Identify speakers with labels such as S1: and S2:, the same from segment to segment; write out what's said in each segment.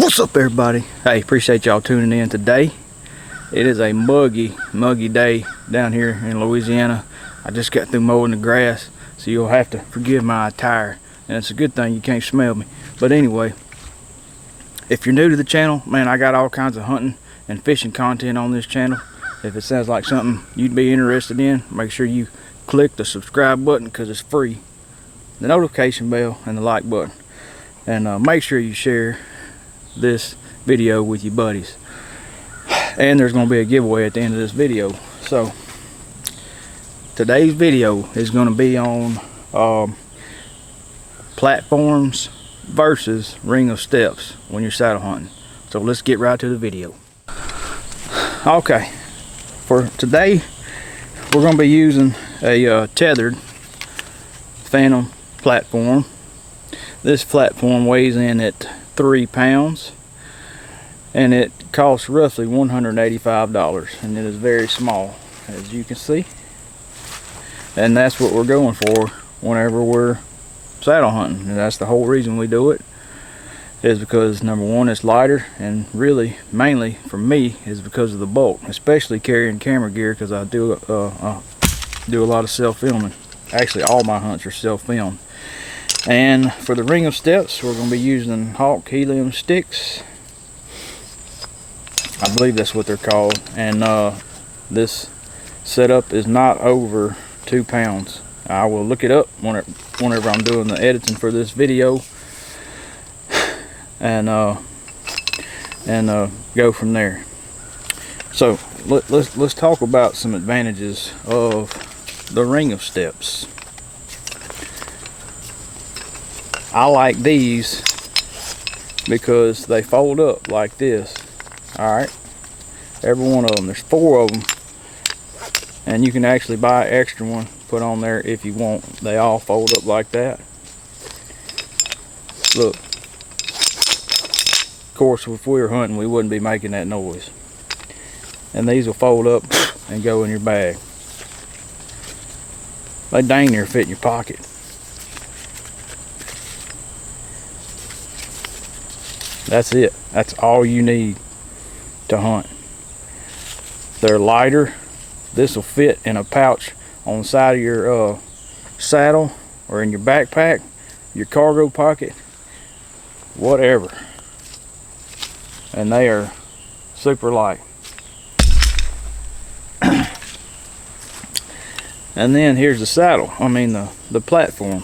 S1: What's up, everybody? Hey, appreciate y'all tuning in today. It is a muggy day down here in Louisiana. I just got through mowing the grass, so you'll have to forgive my attire, and it's a good thing you can't smell me. But anyway, if you're new to the channel, man, I got all kinds of hunting and fishing content on this channel. If it sounds like something you'd be interested in, make sure you click the subscribe button because it's free, the notification bell, and the like button. And make sure you share this video with your buddies. And there's going to be a giveaway at the end of this video. So today's video is going to be on platforms versus ring of steps when you're saddle hunting. So let's get right to the video. Okay, for today we're going to be using a tethered Phantom platform. This platform weighs in at 3 pounds and it costs roughly $185, and it is very small, as you can see, and that's what we're going for whenever we're saddle hunting. And that's the whole reason we do it, is because number one, it's lighter, and really mainly for me is because of the bulk, especially carrying camera gear, because I do a lot of self-filming. Actually, all my hunts are self-filmed. And for the ring of steps, we're going to be using Hawk helium sticks. I believe that's what they're called. And this setup is not over 2 pounds. I will look it up whenever I'm doing the editing for this video, and go from there. So let's talk about some advantages of the ring of steps. I like these because they fold up like this. Alright, every one of them. There's 4 of them, and you can actually buy an extra one, put on there if you want. They all fold up like that. Look, of course, if we were hunting, we wouldn't be making that noise. And these will fold up and go in your bag. They dang near fit in your pocket. That's it. That's all you need to hunt. They're lighter. This will fit in a pouch on the side of your saddle, or in your backpack, your cargo pocket, whatever. And they are super light. And then here's the saddle. I mean the platform.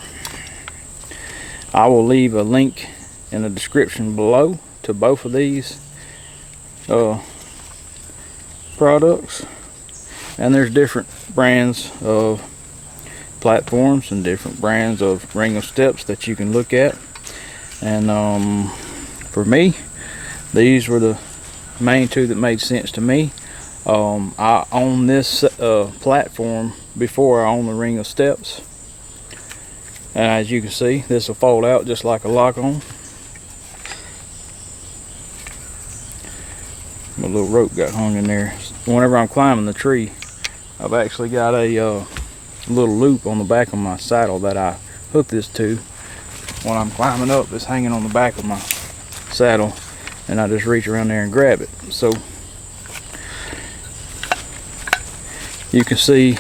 S1: I will leave a link in the description below to both of these products. And there's different brands of platforms and different brands of ring of steps that you can look at. And for me, these were the main 2 that made sense to me. I own this platform before I own the ring of steps, and as you can see, this will fold out just like a lock-on. My little rope got hung in there. Whenever I'm climbing the tree, I've actually got a little loop on the back of my saddle that I hook this to. When I'm climbing up, it's hanging on the back of my saddle, and I just reach around there and grab it. So you can see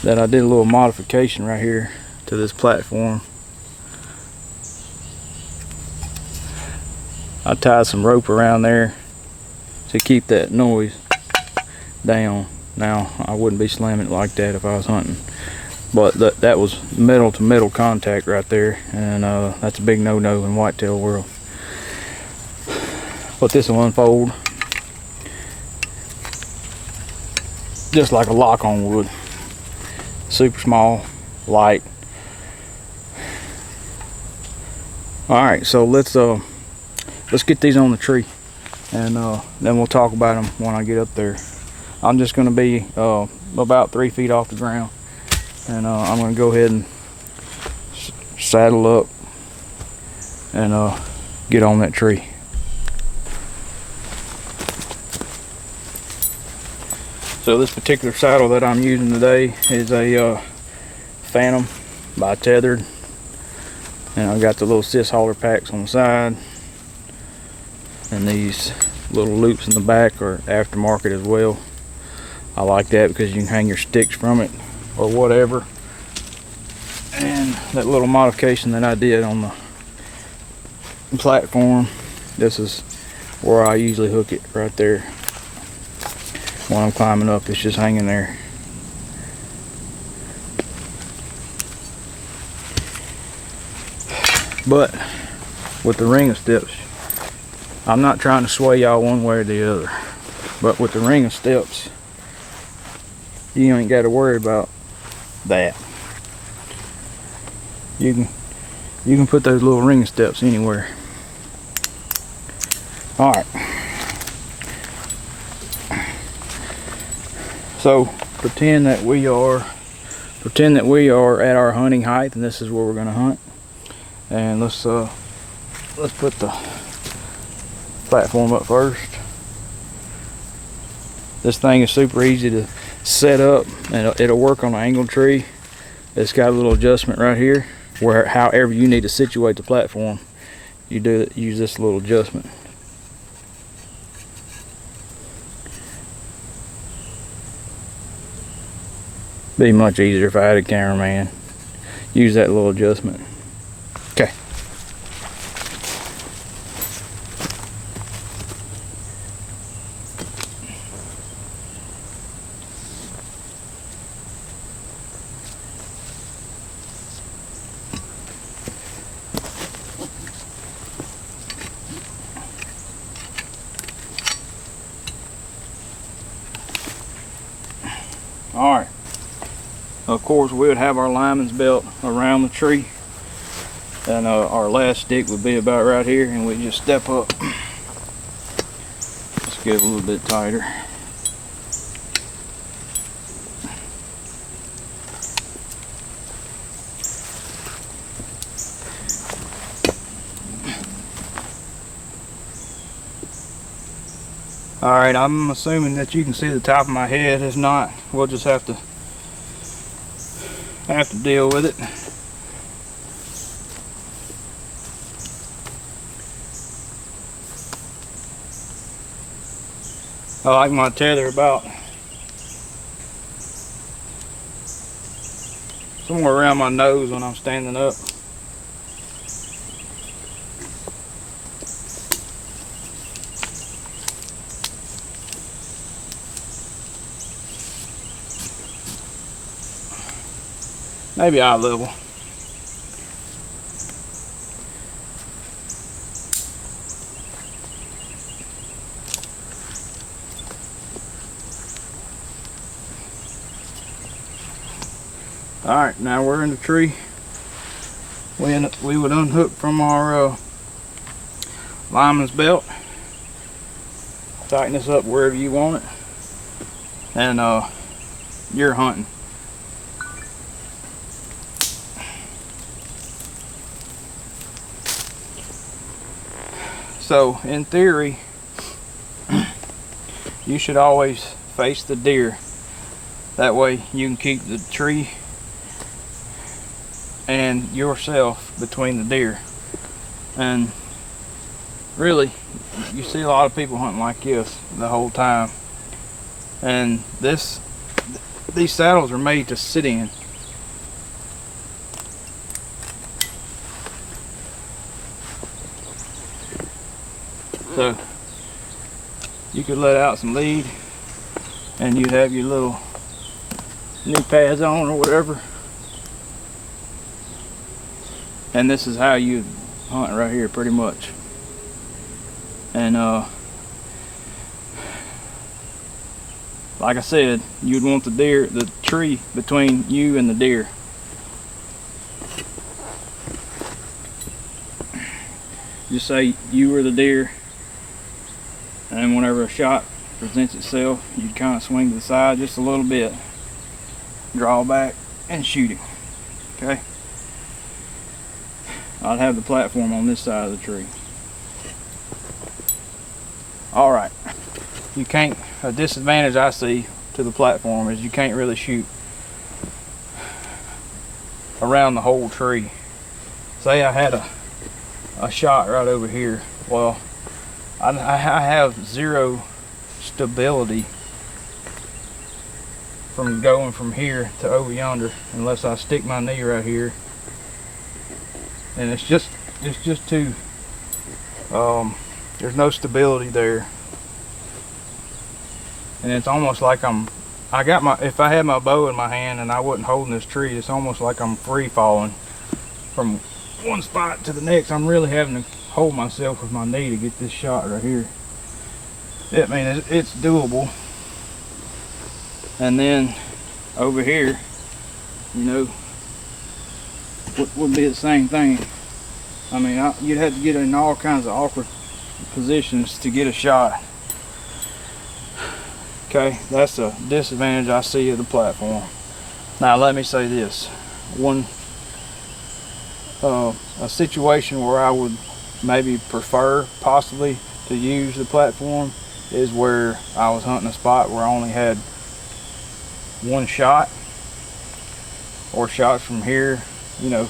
S1: that I did a little modification right here to this platform. I tied some rope around there to keep that noise down. Now, I wouldn't be slamming it like that if I was hunting, but that was metal to metal contact right there, and that's a big no-no in whitetail world. But this will unfold just like a lock-on would. Super small, light. Alright, so let's get these on the tree, and then we'll talk about them when I get up there. I'm just going to be about 3 feet off the ground, and I'm going to go ahead and saddle up and get on that tree. So this particular saddle that I'm using today is a Phantom by Tethered, and I've got the little cis hauler packs on the side, And these little loops in the back are aftermarket as well. I like that because you can hang your sticks from it or whatever. And that little modification that I did on the platform, this is where I usually hook it, right there. When I'm climbing up, it's just hanging there. But with the ring of steps, I'm not trying to sway y'all one way or the other, but with the ring of steps, you ain't got to worry about that. You can put those little ring of steps anywhere. All right. So pretend that we are at our hunting height, and this is where we're going to hunt. And let's put the platform up first. This thing is super easy to set up, and it'll work on an angled tree. It's got a little adjustment right here where however you need to situate the platform, you use this little adjustment. Be much easier if I had a cameraman. Use that little adjustment. Okay. All right. Of course, we would have our lineman's belt around the tree, and our last stick would be about right here, and we just step up. Let's get a little bit tighter. All right, I'm assuming that you can see the top of my head. If not, we'll just have to deal with it. I like my tether about somewhere around my nose when I'm standing up. Maybe eye level. Alright, now we're in the tree. We would unhook from our lineman's belt. Tighten this up wherever you want it. And you're hunting. So in theory, you should always face the deer. That way you can keep the tree and yourself between the deer. And really, you see a lot of people hunting like this the whole time. And these saddles are made to sit in. So you could let out some lead and you'd have your little knee pads on or whatever. And this is how you hunt right here pretty much. And like I said, you'd want the tree between you and the deer. Just say you were the deer, and whenever a shot presents itself, you'd kind of swing to the side just a little bit, draw back, and shoot it. Okay? I'd have the platform on this side of the tree. Alright. A disadvantage I see to the platform is you can't really shoot around the whole tree. Say I had a shot right over here. Well, I have zero stability from going from here to over yonder unless I stick my knee right here, and it's just too there's no stability there, and it's almost like if I had my bow in my hand and I wasn't holding this tree, it's almost like I'm free falling from one spot to the next. I'm really having to hold myself with my knee to get this shot right here. I mean, it's doable. And then over here, you know, would be the same thing. I mean, you'd have to get in all kinds of awkward positions to get a shot. Okay, that's a disadvantage I see of the platform. Now let me say this. A situation where I would maybe prefer possibly to use the platform is where I was hunting a spot where I only had one shot, or shots from here, you know,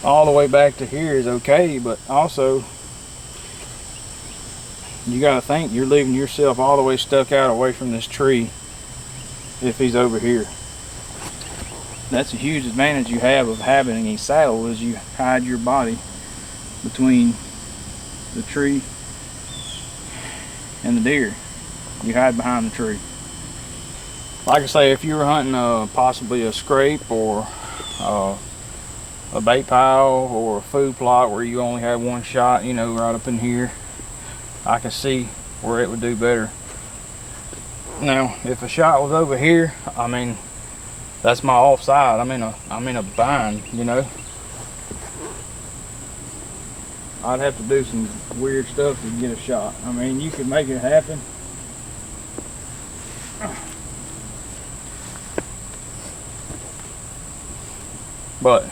S1: all the way back to here is okay, but also you got to think you're leaving yourself all the way stuck out away from this tree if he's over here. That's a huge advantage you have of having a saddle, is you hide your body between the tree and the deer. You hide behind the tree. Like I say, if you were hunting possibly a scrape or a bait pile or a food plot where you only had one shot, you know, right up in here, I can see where it would do better. Now, if a shot was over here, I mean, that's my offside. I'm in a bind, you know. I'd have to do some weird stuff to get a shot. I mean, you could make it happen. But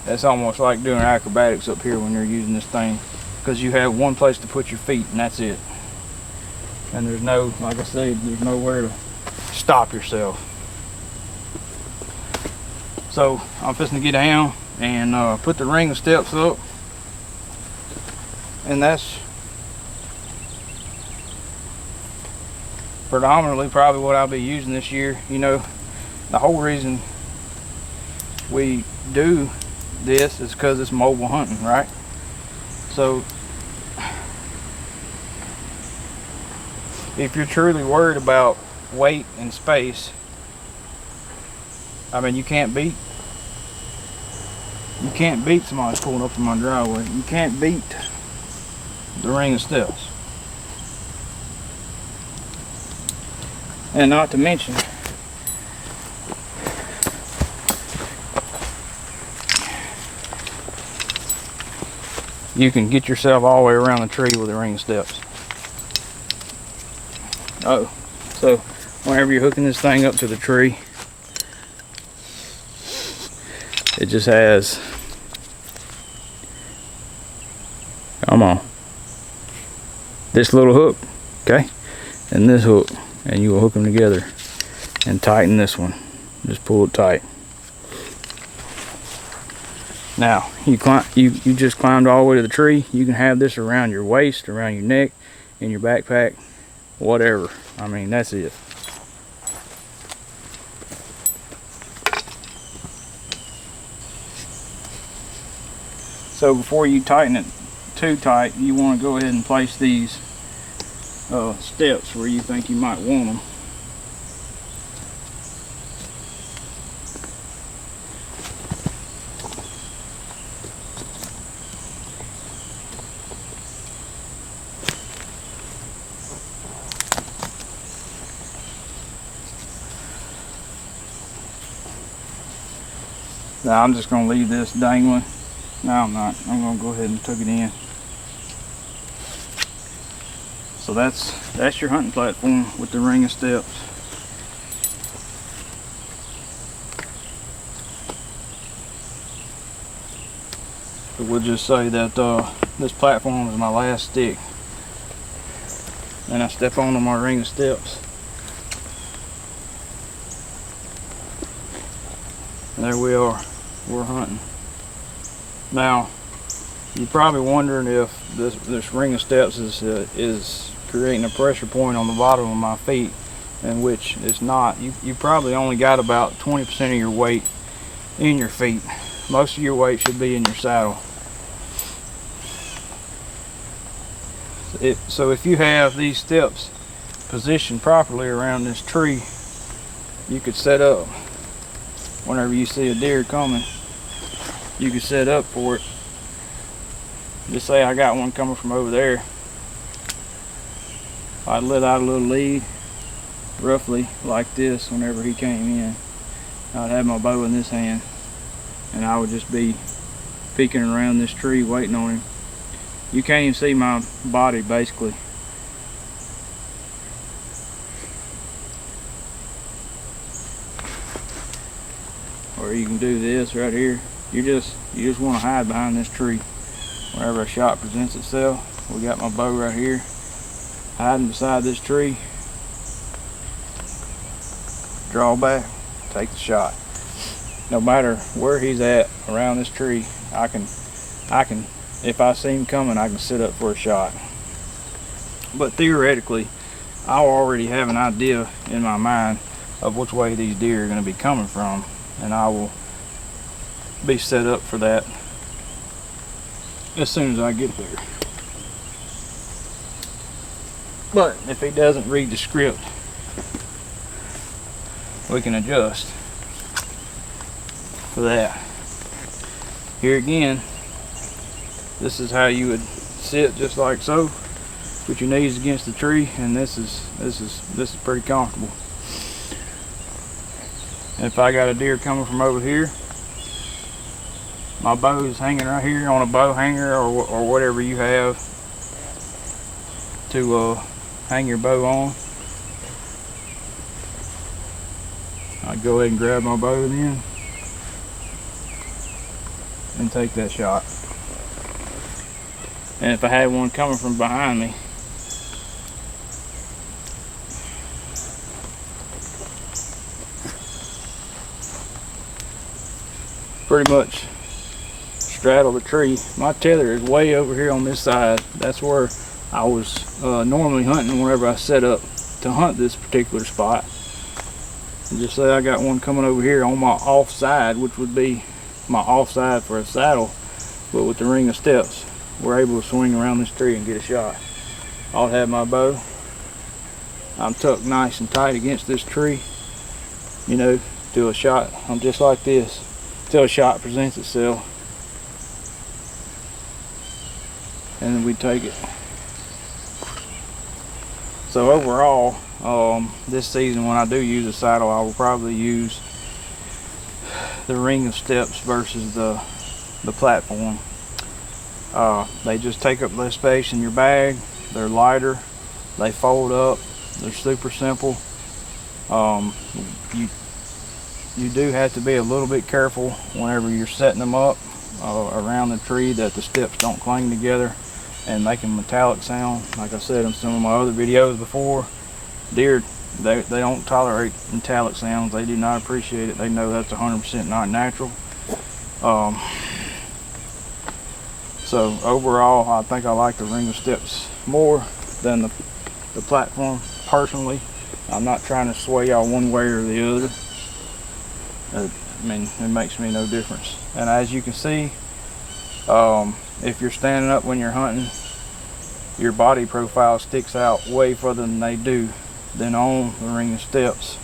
S1: it's almost like doing acrobatics up here when you're using this thing, because you have one place to put your feet and that's it. And there's no, like I said, there's nowhere to stop yourself. So I'm fixing to get down and put the ring of steps up, and that's predominantly probably what I'll be using this year. You know, the whole reason we do this is because it's mobile hunting, right? So if you're truly worried about weight and space, I mean, you can't beat somebody pulling up in my driveway. You can't beat the ring of steps. And not to mention, you can get yourself all the way around the tree with the ring of steps. Oh, so whenever you're hooking this thing up to the tree, it just has, come on, this little hook, okay, and this hook, and you will hook them together and tighten this one. Just pull it tight. Now you just climbed all the way to the tree. You can have this around your waist, around your neck, in your backpack, whatever. I mean, that's it. So before you tighten it too tight, you want to go ahead and place these steps where you think you might want them. Now I'm just going to leave this dangling. No, I'm not. I'm going to go ahead and tuck it in. So that's your hunting platform with the ring of steps. But we'll just say that this platform is my last stick. And I step onto my ring of steps. And there we are. We're hunting. Now, You're probably wondering if this ring of steps is creating a pressure point on the bottom of my feet, in which it's not. You probably only got about 20% of your weight in your feet. Most of your weight should be in your saddle. So if you have these steps positioned properly around this tree, you could set up whenever you see a deer coming. You could set up for it. Just say I got one coming from over there. I'd let out a little lead, roughly like this. Whenever he came in, I'd have my bow in this hand, and I would just be peeking around this tree waiting on him. You can't even see my body basically. Or you can do this right here. You just want to hide behind this tree. Whenever a shot presents itself, we got my bow right here, hiding beside this tree. Draw back, take the shot. No matter where he's at around this tree, I can, if I see him coming, I can sit up for a shot. But theoretically, I'll already have an idea in my mind of which way these deer are going to be coming from, and I will be set up for that as soon as I get there. But if he doesn't read the script, we can adjust for that. Here again, this is how you would sit, just like so. Put your knees against the tree, and this is pretty comfortable. And if I got a deer coming from over here, my bow is hanging right here on a bow hanger or whatever you have to hang your bow on. I'd go ahead and grab my bow then and take that shot. And if I had one coming from behind me, pretty much straddle the tree. My tether is way over here on this side. That's where I was normally hunting whenever I set up to hunt this particular spot. And just say I got one coming over here on my off side, which would be my off side for a saddle, but with the ring of steps, we're able to swing around this tree and get a shot. I'll have my bow. I'm tucked nice and tight against this tree, you know, do a shot. I'm just like this till a shot presents itself, and then we take it. So overall, this season when I do use a saddle, I will probably use the ring of steps versus the platform. They just take up less space in your bag. They're lighter. They fold up. They're super simple. You do have to be a little bit careful whenever you're setting them up around the tree that the steps don't cling together and make a metallic sound. Like I said in some of my other videos before, deer, they don't tolerate metallic sounds. They do not appreciate it. They know that's 100% not natural. So overall, I think I like the ring of steps more than the platform personally. I'm not trying to sway y'all one way or the other. I mean, it makes me no difference. And as you can see, if you're standing up when you're hunting, your body profile sticks out way further than they do than on the ring of steps,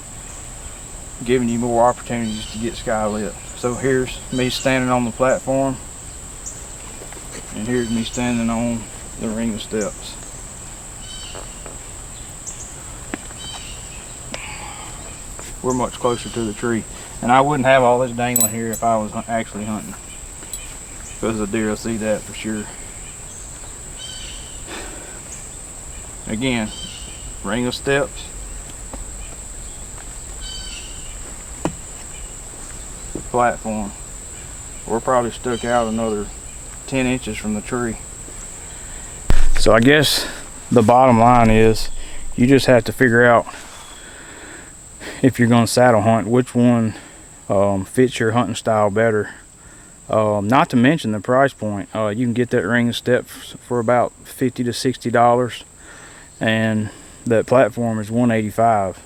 S1: giving you more opportunities to get sky lit. So here's me standing on the platform, and here's me standing on the ring of steps. We're much closer to the tree, and I wouldn't have all this dangling here if I was actually hunting, because the deer will see that for sure. Again, ring of steps, platform. We're probably stuck out another 10 inches from the tree. So I guess the bottom line is you just have to figure out, if you're going to saddle hunt, which one fits your hunting style better. Not to mention the price point. You can get that ring of steps for about $50 to $60, and that platform is $185.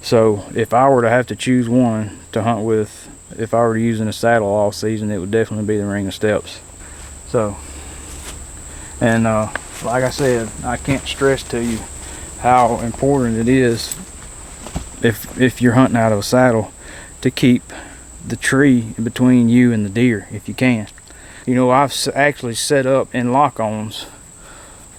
S1: So if I were to have to choose one to hunt with, if I were using a saddle all season, it would definitely be the ring of steps. So, and like I said, I can't stress to you how important it is, if you're hunting out of a saddle, to keep the tree between you and the deer if you can. You know, I've actually set up in lock-ons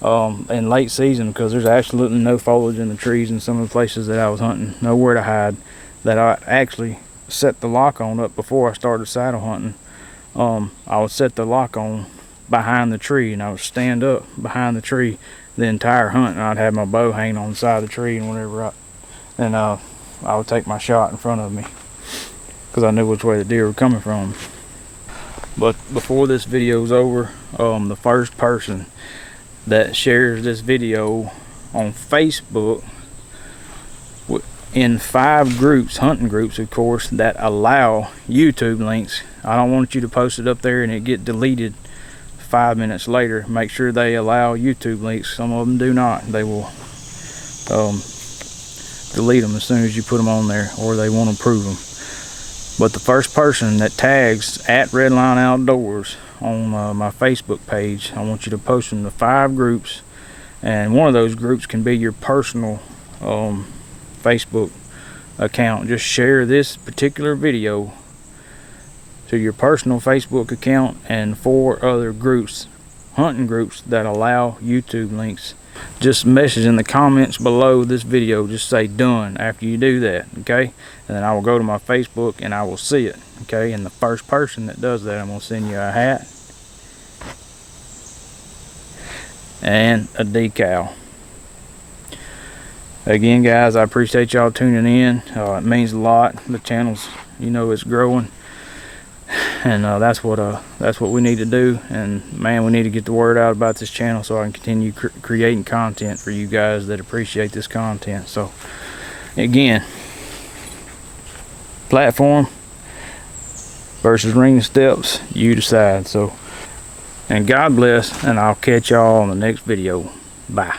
S1: in late season, because there's absolutely no foliage in the trees in some of the places that I was hunting, nowhere to hide, that I actually set the lock-on up before I started saddle hunting. I would set the lock-on behind the tree, and I would stand up behind the tree the entire hunt, and I'd have my bow hanging on the side of the tree, and whenever I would take my shot in front of me, because I knew which way the deer were coming from. But before this video is over, the first person that shares this video on Facebook in 5 groups, hunting groups of course, that allow YouTube links, I don't want you to post it up there and it get deleted 5 minutes later. Make sure they allow YouTube links. Some of them do not. They will delete them as soon as you put them on there, or they won't approve them. But the first person that tags at Redline Outdoors on my Facebook page, I want you to post them to 5 groups, and one of those groups can be your personal Facebook account. Just share this particular video to your personal Facebook account and 4 other groups, hunting groups, that allow YouTube links. Just message in the comments below this video, just say done after you do that, okay? And then I will go to my Facebook and I will see it, okay? And the first person that does that, I'm going to send you a hat and a decal. Again guys, I appreciate y'all tuning in. It means a lot. The channel's, you know, it's growing, and that's what we need to do. And man, we need to get the word out about this channel so I can continue creating content for you guys that appreciate this content. So again, platform versus ring of steps, you decide. So, and God bless, and I'll catch y'all on the next video. Bye.